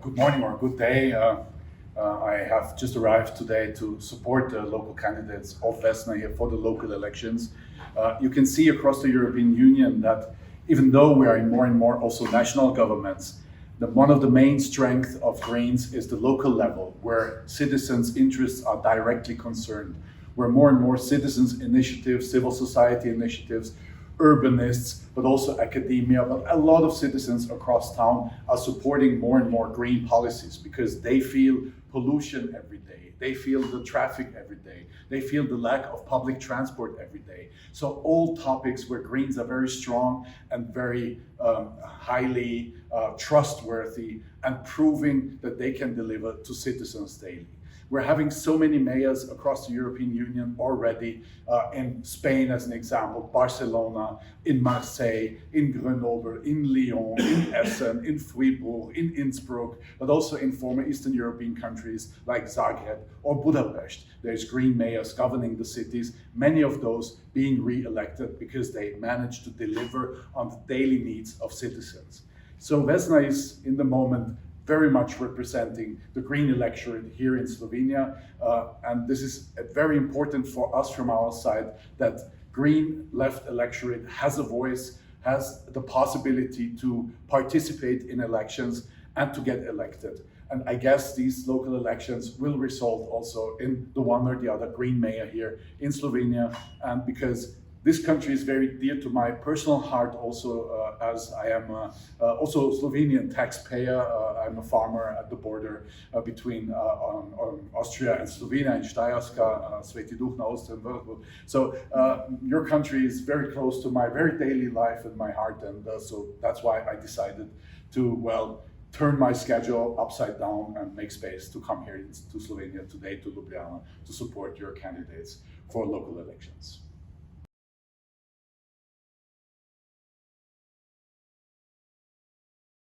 good morning or good day. I have just arrived today to support the local candidates of VESNE here for the local elections. You can see across the European Union that even though we are in more and more also national governments, one of the main strengths of Greens is the local level, where citizens' interests are directly concerned, where more and more citizens' initiatives, civil society initiatives, urbanists, but also academia, but a lot of citizens across town are supporting more and more green policies because they feel pollution every day, they feel the traffic every day, they feel the lack of public transport every day. So all topics where Greens are very strong and very highly trustworthy and proving that they can deliver to citizens daily. We're having so many mayors across the European Union already, in Spain as an example, Barcelona, in Marseille, in Grenoble, in Lyon, in Essen, in Fribourg, in Innsbruck, but also in former Eastern European countries like Zagreb or Budapest. There's green mayors governing the cities, many of those being re-elected because they managed to deliver on the daily needs of citizens. So VESNE is in the moment very much representing the green electorate here in Slovenia. And this is very important for us from our side that green left electorate has a voice, has the possibility to participate in elections and to get elected. And I guess these local elections will result also in the one or the other green mayor here in Slovenia. And because this country is very dear to my personal heart also, as I am also a Slovenian taxpayer. I'm a farmer at the border between Austria and Slovenia in Štajerska, Sveti Duh na Ostrom Vrhu. So your country is very close to my very daily life and my heart, and so that's why I decided to, well, turn my schedule upside down and make space to come here to Slovenia today, to Ljubljana, to support your candidates for local elections.